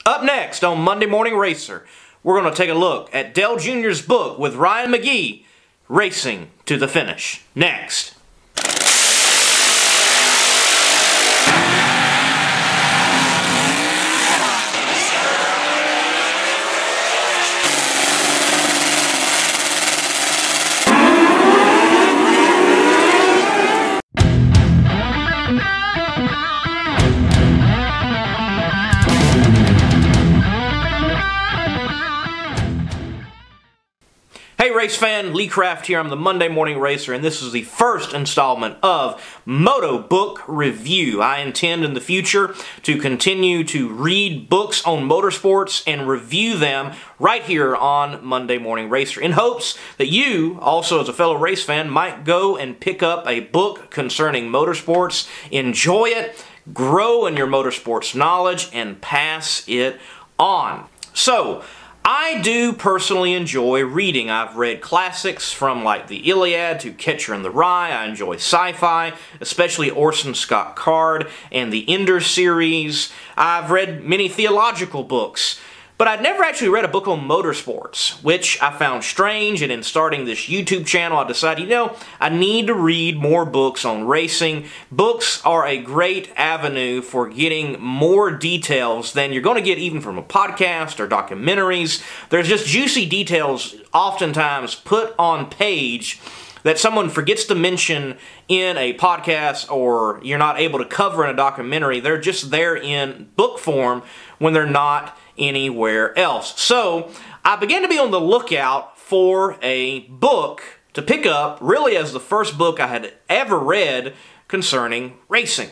Up next on Monday Morning Racer, we're going to take a look at Dale Jr.'s book with Ryan McGee, Racing to the Finish. Next. Hey race fan, Lee Craft here. I'm the Monday Morning Racer, and this is the first installment of Moto-Book Review. I intend in the future to continue to read books on motorsports and review them right here on Monday Morning Racer in hopes that you, also as a fellow race fan, might go and pick up a book concerning motorsports, enjoy it, grow in your motorsports knowledge, and pass it on. So, I do personally enjoy reading. I've read classics from like the Iliad to Catcher in the Rye. I enjoy sci-fi, especially Orson Scott Card and the Ender series. I've read many theological books. But I'd never actually read a book on motorsports, which I found strange, and in starting this YouTube channel I decided, you know, I need to read more books on racing. Books are a great avenue for getting more details than you're going to get even from a podcast or documentaries. There's just juicy details oftentimes put on page that someone forgets to mention in a podcast or you're not able to cover in a documentary. They're just there in book form when they're not anywhere else. So I began to be on the lookout for a book to pick up, really as the first book I had ever read concerning racing.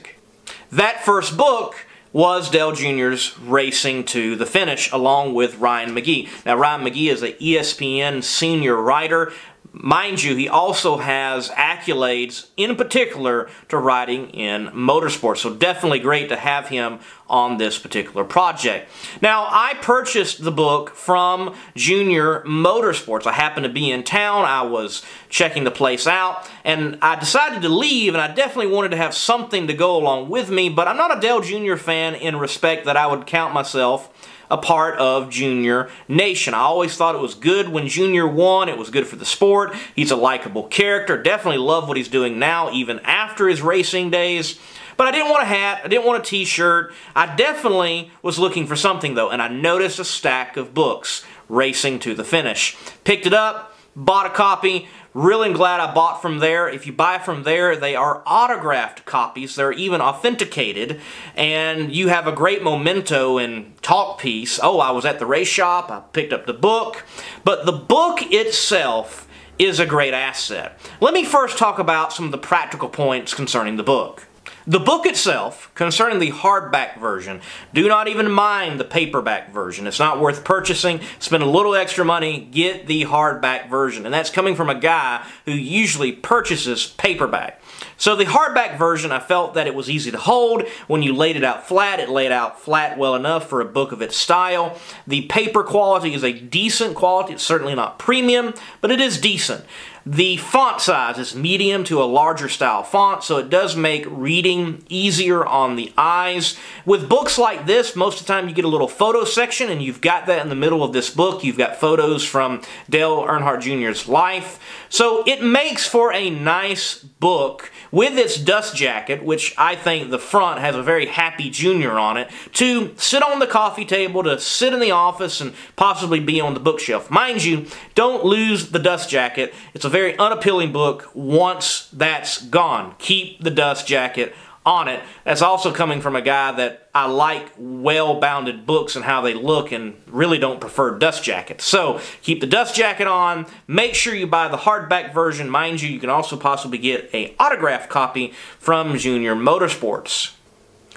That first book was Dale Jr.'s Racing to the Finish, along with Ryan McGee. Now, Ryan McGee is an ESPN senior writer. Mind you, he also has accolades, in particular, to writing in motorsports. So definitely great to have him on this particular project. Now, I purchased the book from Junior Motorsports. I happened to be in town. I was checking the place out, and I decided to leave, and I definitely wanted to have something to go along with me, but I'm not a Dale Jr. fan in respect that I would count myself a part of Junior Nation. I always thought it was good when Junior won. It was good for the sport. He's a likable character. Definitely love what he's doing now, even after his racing days. But I didn't want a hat. I didn't want a t-shirt. I definitely was looking for something, though, and I noticed a stack of books, Racing to the Finish. Picked it up, bought a copy. Really glad I bought from there. If you buy from there, they are autographed copies. They're even authenticated, and you have a great memento and talk piece. Oh, I was at the race shop. I picked up the book. But the book itself is a great asset. Let me first talk about some of the practical points concerning the book. The book itself, concerning the hardback version, do not even mind the paperback version. It's not worth purchasing. Spend a little extra money, get the hardback version. And that's coming from a guy who usually purchases paperback. So the hardback version, I felt that it was easy to hold. When you laid it out flat, it laid out flat well enough for a book of its style. The paper quality is a decent quality. It's certainly not premium, but it is decent. The font size is medium to a larger style font, so it does make reading easier on the eyes. With books like this, most of the time you get a little photo section, and you've got that in the middle of this book. You've got photos from Dale Earnhardt Jr.'s life. So it makes for a nice book with its dust jacket, which I think the front has a very happy Junior on it, to sit on the coffee table, to sit in the office, and possibly be on the bookshelf. Mind you, don't lose the dust jacket. It's a very unappealing book once that's gone. Keep the dust jacket on it. That's also coming from a guy that I like well-bounded books and how they look and really don't prefer dust jackets. So keep the dust jacket on. Make sure you buy the hardback version. Mind you, you can also possibly get an autographed copy from Junior Motorsports.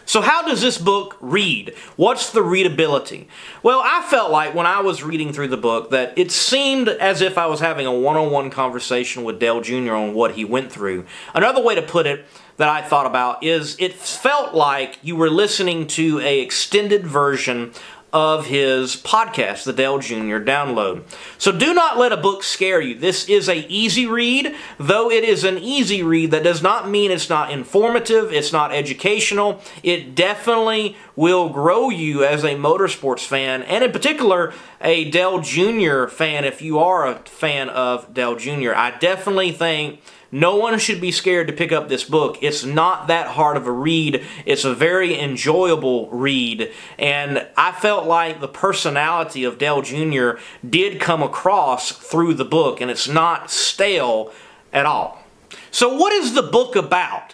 So how does this book read? What's the readability? Well, I felt like when I was reading through the book that it seemed as if I was having a one-on-one conversation with Dale Jr. on what he went through. Another way to put it that I thought about is it felt like you were listening to an extended version of his podcast, the Dale Jr. Download. So do not let a book scare you. This is an easy read. Though it is an easy read, that does not mean it's not informative, it's not educational. It definitely will grow you as a motorsports fan, and in particular, a Dale Jr. fan if you are a fan of Dale Jr. I definitely think no one should be scared to pick up this book. It's not that hard of a read. It's a very enjoyable read. And I felt like the personality of Dale Jr. did come across through the book, and it's not stale at all. So what is the book about?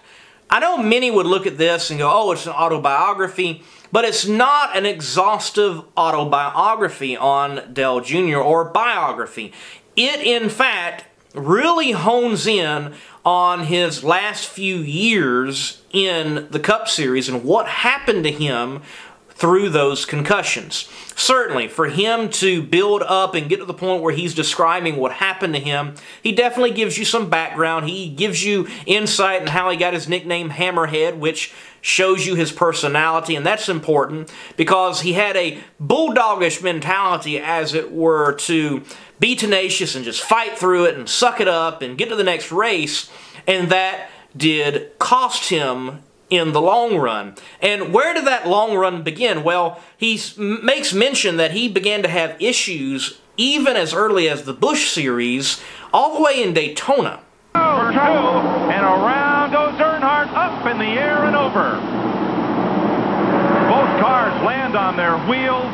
I know many would look at this and go, oh, it's an autobiography, but it's not an exhaustive autobiography on Dale Jr. or biography. It, in fact, really hones in on his last few years in the Cup Series and what happened to him through those concussions. Certainly, for him to build up and get to the point where he's describing what happened to him, he definitely gives you some background. He gives you insight in how he got his nickname Hammerhead, which shows you his personality, and that's important because he had a bulldogish mentality, as it were, to be tenacious and just fight through it and suck it up and get to the next race, and that did cost him in the long run. And where did that long run begin? Well, he makes mention that he began to have issues even as early as the Busch Series, all the way in Daytona. Turn 2, and around goes Earnhardt, up in the air and over. Both cars land on their wheels,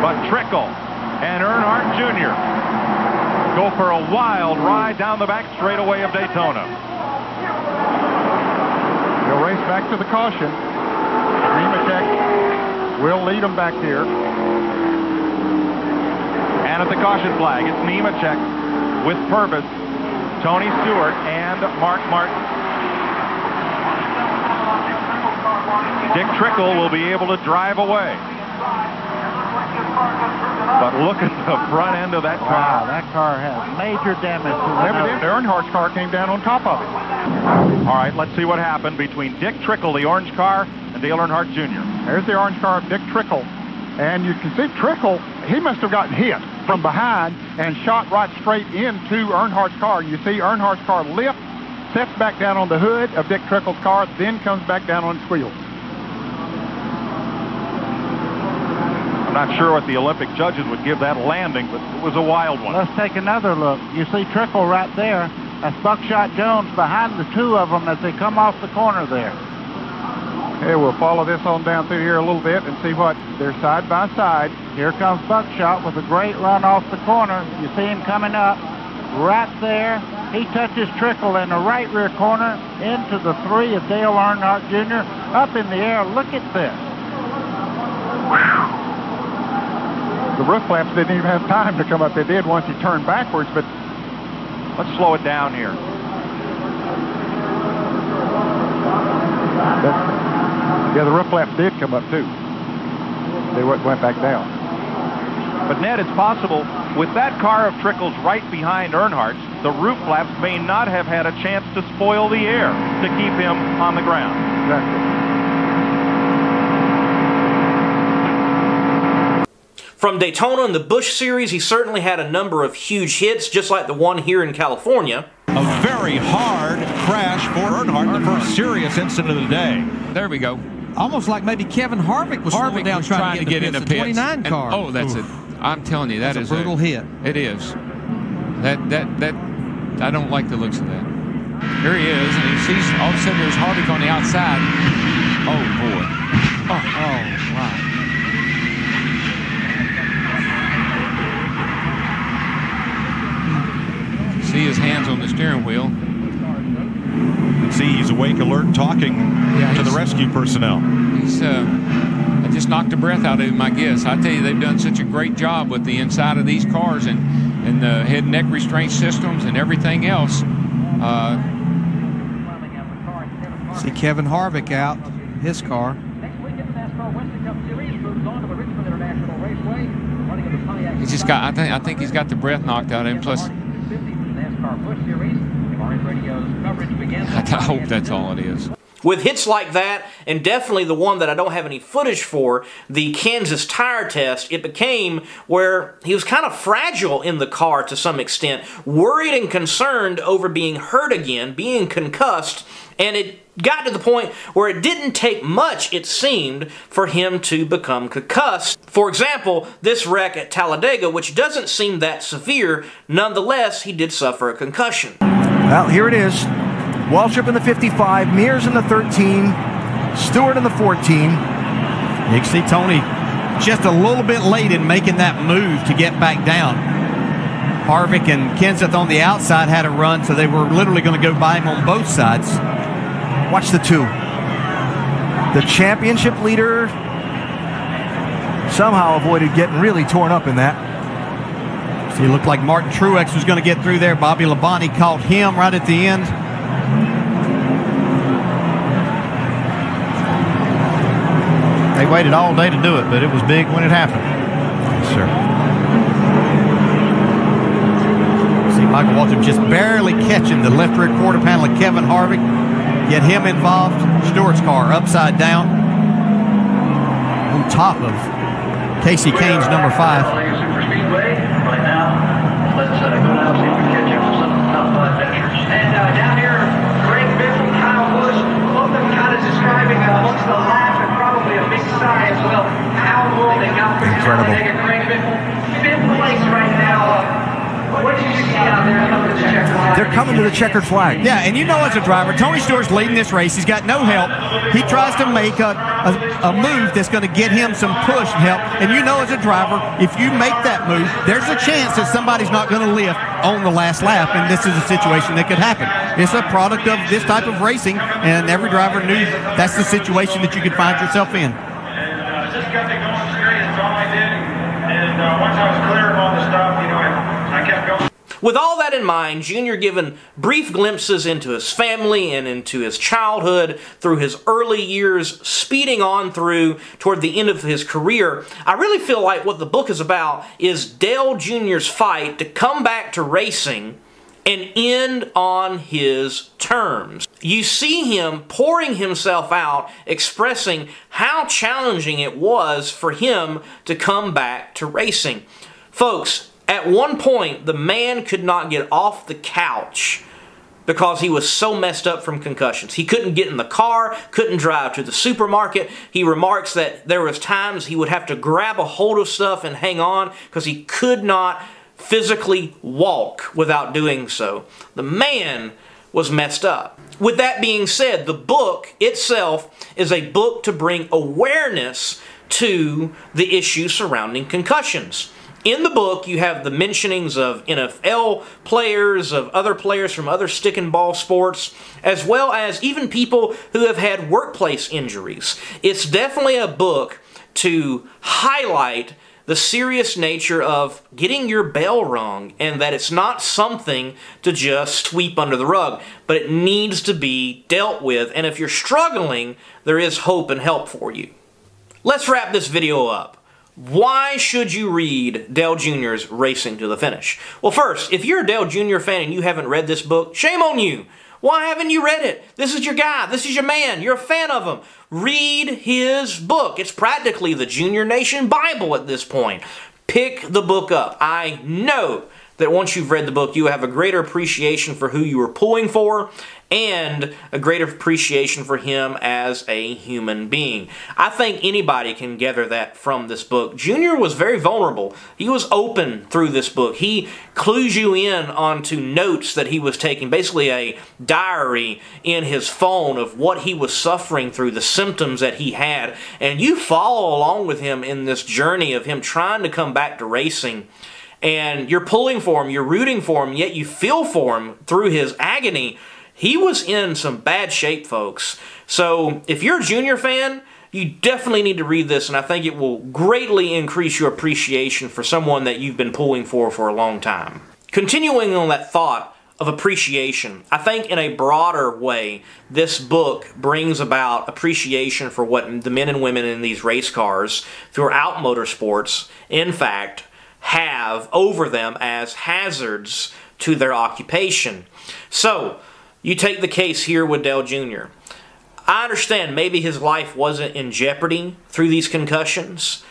but Trickle and Earnhardt Jr. go for a wild ride down the back straightaway of Daytona. They'll race back to the caution. Nemechek will lead them back here. And at the caution flag, it's Nemechek with Purvis, Tony Stewart, and Mark Martin. Dick Trickle will be able to drive away. But look at the front end of that car. Wow, that car has major damage to the nose. Earnhardt's car came down on top of it. All right, let's see what happened between Dick Trickle, the orange car, and Dale Earnhardt Jr. There's the orange car of Dick Trickle. And you can see Trickle, he must have gotten hit from behind and shot right straight into Earnhardt's car. You see Earnhardt's car lift, sets back down on the hood of Dick Trickle's car, then comes back down on its wheels. I'm not sure what the Olympic judges would give that landing, but it was a wild one. Let's take another look. You see Trickle right there. That's Buckshot Jones behind the two of them as they come off the corner there. Okay, we'll follow this on down through here a little bit and see what they're side by side. Here comes Buckshot with a great run off the corner. You see him coming up right there. He touches Trickle in the right rear corner into the 3 of Dale Earnhardt Jr. Up in the air. Look at this. The roof flaps didn't even have time to come up. They did once he turned backwards, but let's slow it down here. Yeah, the roof flaps did come up too. They went back down. But Ned, it's possible with that car of Trickle's right behind Earnhardt's, the roof flaps may not have had a chance to spoil the air to keep him on the ground. Exactly. From Daytona and the Busch Series, he certainly had a number of huge hits, just like the one here in California. A very hard crash for Earnhardt, the first serious incident of the day. There we go. Almost like maybe Kevin Harvick was slowing down trying to get in the pits. 29 car. Oh, that's it. I'm telling you, that's a brutal hit. It is. That I don't like the looks of that. Here he is, and he sees all of a sudden there's Harvick on the outside. Oh boy. Oh wow. See his hands on the steering wheel. See, he's awake, alert, talking to the rescue personnel. He's I just knocked the breath out of him, I guess. I tell you, they've done such a great job with the inside of these cars and the head and neck restraint systems and everything else. See Kevin Harvick out, his car. He's just got. I think he's got the breath knocked out of him. Plus, I hope that's all it is. With hits like that, and definitely the one that I don't have any footage for, the Kansas tire test, it became where he was kind of fragile in the car to some extent, worried and concerned over being hurt again, being concussed, and it got to the point where it didn't take much, it seemed, for him to become concussed. For example, this wreck at Talladega, which doesn't seem that severe, nonetheless, he did suffer a concussion. Well, here it is. Waltrip in the 55, Mears in the 13, Stewart in the 14. You can see Tony just a little bit late in making that move to get back down. Harvick and Kenseth on the outside had a run, so they were literally going to go by him on both sides. Watch the two. The championship leader somehow avoided getting really torn up in that. See, it looked like Martin Truex was going to get through there. Bobby Labonte caught him right at the end. They waited all day to do it, but it was big when it happened. Yes, sir. See Michael Waltrip just barely catching the left rear quarter panel of Kevin Harvick. Get him involved. Stewart's car upside down on top of Casey Kane's number 5. Super Speedway right now. Let's go down and see if we can catch up to some of the top 5 finishers. And down here, Greg Biffle, Kyle Busch, both of them kind of describing amongst the laugh and probably a big sigh as well. How will they got for Talladega? Greg Biffle, 5th place right now. What did you see out there coming to the checkered flag? They're coming to the checkered flag. Yeah, and you know as a driver, Tony Stewart's leading this race. He's got no help. He tries to make a move that's going to get him some push and help. And you know as a driver, if you make that move, there's a chance that somebody's not going to lift on the last lap, and this is a situation that could happen. It's a product of this type of racing, and every driver knew that's the situation that you could find yourself in. And just kept it going straight, that's all I did. And once I was clear of all the stuff, you know, I kept going. With all that in mind, Junior given brief glimpses into his family and into his childhood through his early years, speeding on through toward the end of his career, I really feel like what the book is about is Dale Jr.'s fight to come back to racing and end on his terms. You see him pouring himself out, expressing how challenging it was for him to come back to racing. Folks, at one point, the man could not get off the couch because he was so messed up from concussions. He couldn't get in the car, couldn't drive to the supermarket. He remarks that there was times he would have to grab a hold of stuff and hang on because he could not physically walk without doing so. The man was messed up. With that being said, the book itself is a book to bring awareness to the issue surrounding concussions. In the book, you have the mentionings of NFL players, of other players from other stick and ball sports, as well as even people who have had workplace injuries. It's definitely a book to highlight the serious nature of getting your bell rung, and that it's not something to just sweep under the rug, but it needs to be dealt with, and if you're struggling, there is hope and help for you. Let's wrap this video up. Why should you read Dale Jr.'s Racing to the Finish? Well, first, if you're a Dale Jr. fan and you haven't read this book, shame on you. Why haven't you read it? This is your guy. This is your man. You're a fan of him. Read his book. It's practically the Junior Nation Bible at this point. Pick the book up. I know that once you've read the book, you have a greater appreciation for who you were pulling for and a greater appreciation for him as a human being. I think anybody can gather that from this book. Junior was very vulnerable. He was open through this book. He clues you in onto notes that he was taking, basically a diary in his phone of what he was suffering through, the symptoms that he had, and you follow along with him in this journey of him trying to come back to racing. And you're pulling for him, you're rooting for him, yet you feel for him through his agony. He was in some bad shape, folks. So if you're a Junior fan, you definitely need to read this, and I think it will greatly increase your appreciation for someone that you've been pulling for a long time. Continuing on that thought of appreciation, I think in a broader way, this book brings about appreciation for what the men and women in these race cars throughout motorsports, in fact, have over them as hazards to their occupation. So, you take the case here with Dale Jr. I understand maybe his life wasn't in jeopardy through these concussions,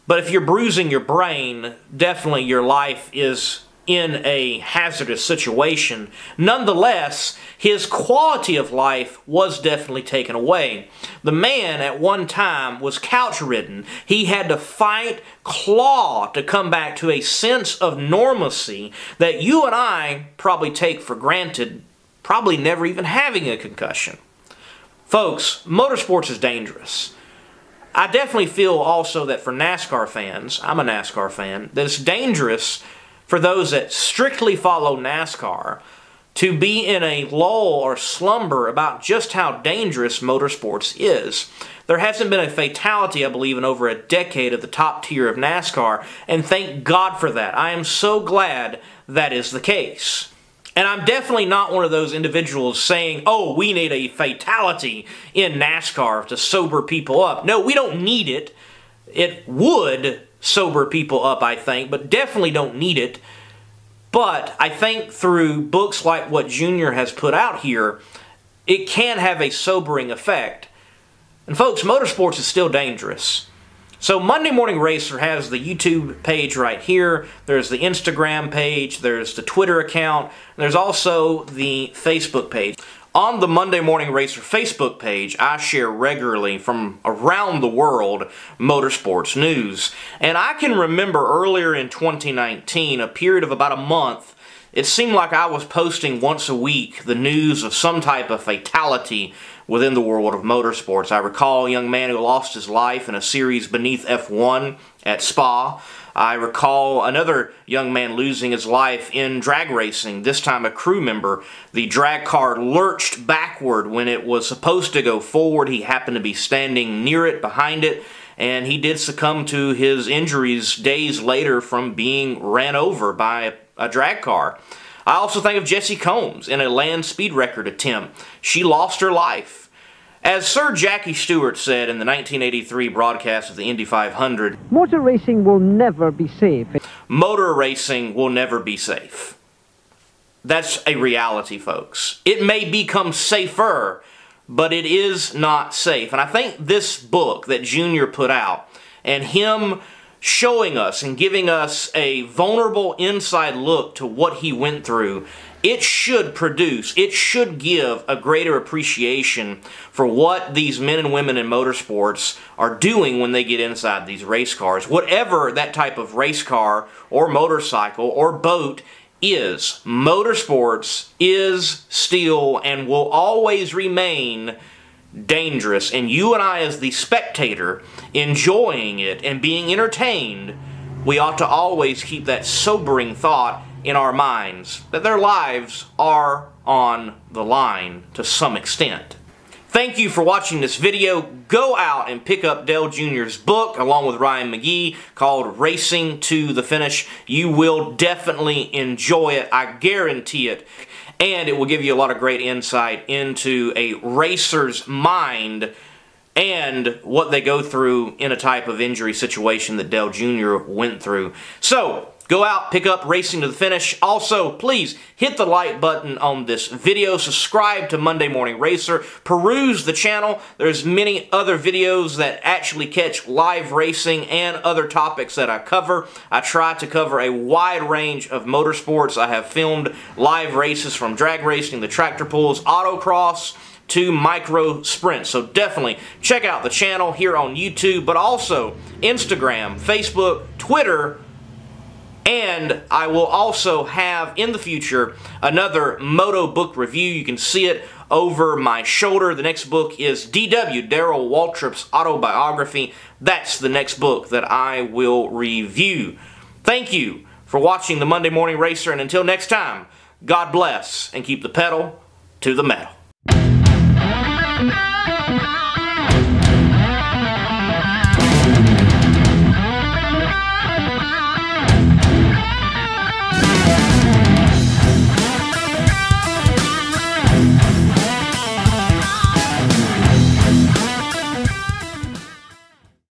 but if you're bruising your brain, definitely your life is in a hazardous situation. Nonetheless, his quality of life was definitely taken away. The man at one time was couch-ridden. He had to fight, claw to come back to a sense of normalcy that you and I probably take for granted, probably never even having a concussion. Folks, motorsports is dangerous. I definitely feel also that for NASCAR fans, I'm a NASCAR fan, that it's dangerous for those that strictly follow NASCAR to be in a lull or slumber about just how dangerous motorsports is. There hasn't been a fatality, I believe, in over a decade at the top tier of NASCAR, and thank God for that. I am so glad that is the case. And I'm definitely not one of those individuals saying, oh, we need a fatality in NASCAR to sober people up. No, we don't need it. It would sober people up, I think, but definitely don't need it. But I think through books like what Junior has put out here, it can have a sobering effect. And folks, motorsports is still dangerous. So Monday Morning Racer has the YouTube page right here. There's the Instagram page. There's the Twitter account. And there's also the Facebook page. On the Monday Morning Racer Facebook page, I share regularly from around the world motorsports news. And I can remember earlier in 2019, a period of about a month, it seemed like I was posting once a week the news of some type of fatality within the world of motorsports. I recall a young man who lost his life in a series beneath F1 at Spa. I recall another young man losing his life in drag racing, this time a crew member. The drag car lurched backward when it was supposed to go forward. He happened to be standing near it, behind it, and he did succumb to his injuries days later from being ran over by a drag car. I also think of Jessie Combs in a land speed record attempt. She lost her life. As Sir Jackie Stewart said in the 1983 broadcast of the Indy 500, motor racing will never be safe. Motor racing will never be safe. That's a reality, folks. It may become safer, but it is not safe. And I think this book that Junior put out, and him showing us and giving us a vulnerable inside look to what he went through, it should give a greater appreciation for what these men and women in motorsports are doing when they get inside these race cars. Whatever that type of race car or motorcycle or boat is, motorsports is still and will always remain dangerous. And you and I, as the spectator, enjoying it and being entertained, we ought to always keep that sobering thought in our minds, that their lives are on the line to some extent. Thank you for watching this video. Go out and pick up Dale Jr.'s book along with Ryan McGee called Racing to the Finish. You will definitely enjoy it. I guarantee it. And it will give you a lot of great insight into a racer's mind and what they go through in a type of injury situation that Dale Jr. went through. So, go out, pick up Racing to the Finish. Also, please hit the like button on this video. Subscribe to Monday Morning Racer. Peruse the channel. There's many other videos that actually catch live racing and other topics that I cover. I try to cover a wide range of motorsports. I have filmed live races from drag racing, the tractor pulls, autocross, to micro sprints. So definitely check out the channel here on YouTube, but also Instagram, Facebook, Twitter, and I will also have in the future another moto-book review. You can see it over my shoulder. The next book is D.W. Darrell Waltrip's autobiography. That's the next book that I will review. Thank you for watching the Monday Morning Racer, and until next time, God bless and keep the pedal to the metal.